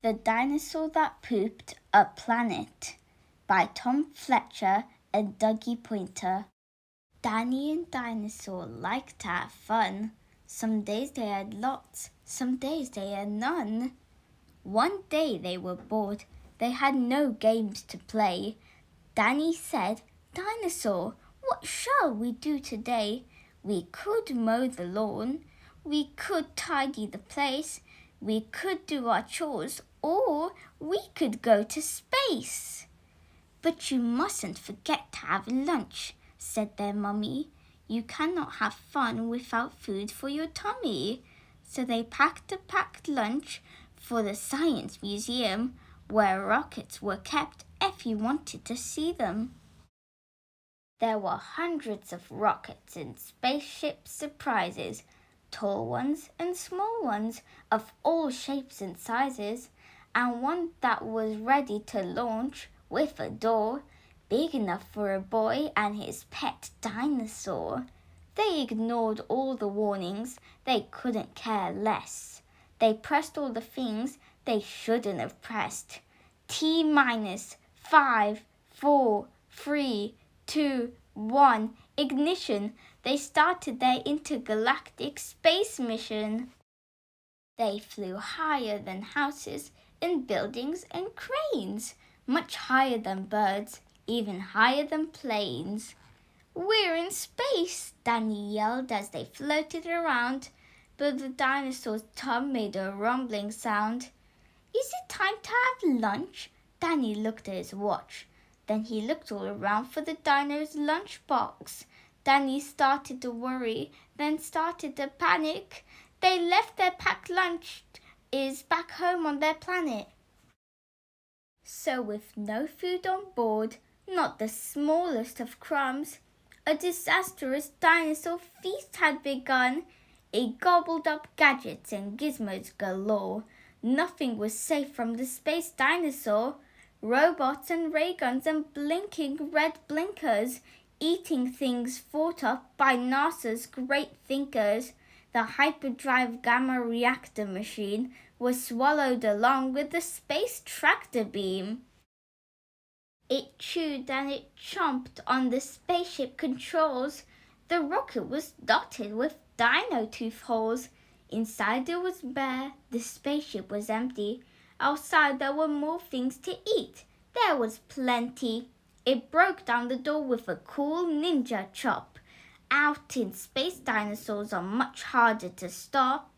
The Dinosaur That Pooped a Planet by Fletcher Dougie Poynter. Danny and Dinosaur liked to have fun. Some days they had lots, some days they had none. One day they were bored, they had no games to play. Danny said, "Dinosaur, what shall we do today? We could mow the lawn, we could tidy the place, we could do our chores, or we could go to space." "But you mustn't forget to have lunch," said their mummy. "You cannot have fun without food for your tummy." So they packed a packed lunch for the Science Museum, where rockets were kept if you wanted to see them. There were hundreds of rockets and spaceship surprises, tall ones and small ones of all shapes and sizes, and one that was ready to launch with a door big enough for a boy and his pet dinosaur. They ignored all the warnings, they couldn't care less. They pressed all the things they shouldn't have pressed. T-minus 5, 4, 3, 2, 1, ignition. They started their intergalactic space mission. They flew higher than houses and buildings and cranes, much higher than birds, even higher than planes. "We're in space," Danny yelled as they floated around, but the dinosaur's tongue made a rumbling sound. "Is it time to have lunch?" Danny looked at his watch. Then he looked all around for the dino's lunchbox. Danny started to worry, then started to panic. They left their packed lunch back home on their planet. So with no food on board, not the smallest of crumbs, a disastrous dinosaur feast had begun. It gobbled up gadgets and gizmos galore. Nothing was safe from the space dinosaur. Robots and ray guns and blinking red blinkers, eating things thought up by NASA's great thinkers. The hyperdrive gamma reactor machine was swallowed along with the space tractor beam. It chewed and it chomped on the spaceship controls. The rocket was dotted with dino tooth holes. Inside it was bare, the spaceship was empty. Outside there were more things to eat. There was plenty. It broke down the door with a cool ninja chop. Out in space, dinosaurs are much harder to stop.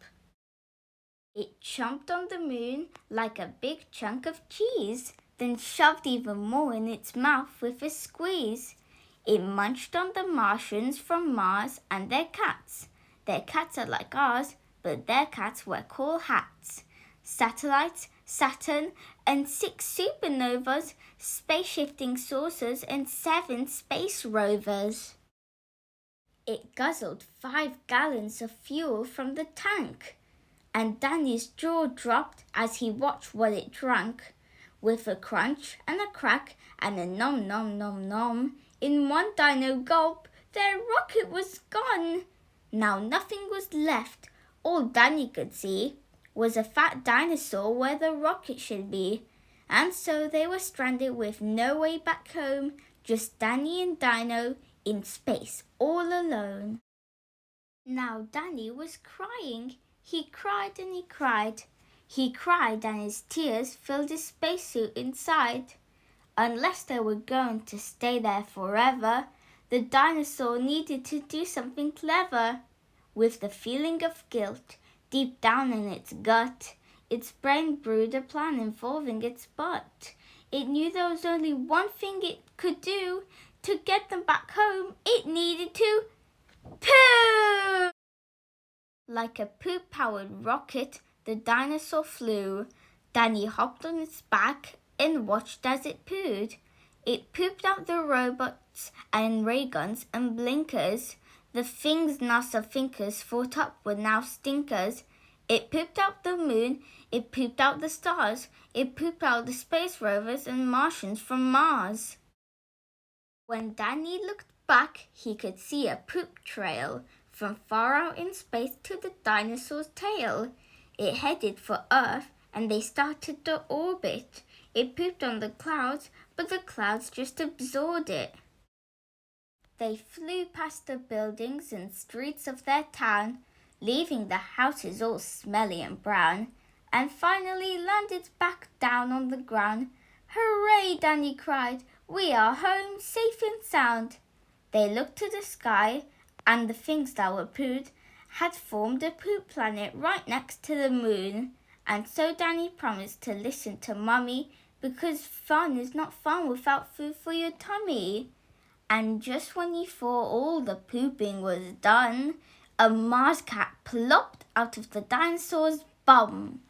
It chomped on the moon like a big chunk of cheese, then shoved even more in its mouth with a squeeze. It munched on the Martians from Mars and their cats. Their cats are like ours, but their cats wear cool hats. Satellites, Saturn, and 6 supernovas, space-shifting saucers, and 7 space rovers. It guzzled 5 gallons of fuel from the tank, and Danny's jaw dropped as he watched what it drank. With a crunch and a crack and a nom nom nom nom, in one dino gulp, their rocket was gone. Now nothing was left. All Danny could see was a fat dinosaur where the rocket should be. And so they were stranded with no way back home, just Danny and Dino in space all alone. Now Danny was crying. He cried and he cried. He cried and his tears filled his spacesuit inside. Unless they were going to stay there forever, the dinosaur needed to do something clever. With the feeling of guilt deep down in its gut, its brain brewed a plan involving its butt. It knew there was only one thing it could do to get them back home. It needed to poo! Like a poop-powered rocket, the dinosaur flew. Danny hopped on its back and watched as it pooed. It pooped out the robots and ray guns and blinkers. The things NASA thinkers thought up were now stinkers. It pooped out the moon, it pooped out the stars, it pooped out the space rovers and Martians from Mars. When Danny looked back, he could see a poop trail from far out in space to the dinosaur's tail. It headed for Earth and they started to orbit. It pooped on the clouds, but the clouds just absorbed it. They flew past the buildings and streets of their town, leaving the houses all smelly and brown, and finally landed back down on the ground. "Hooray!" Danny cried. "We are home, safe and sound." They looked to the sky, and the things that were pooed had formed a poop planet right next to the moon. And so Danny promised to listen to Mummy, because fun is not fun without food for your tummy. And just when he thought all the pooping was done, a Mars cat plopped out of the dinosaur's bum.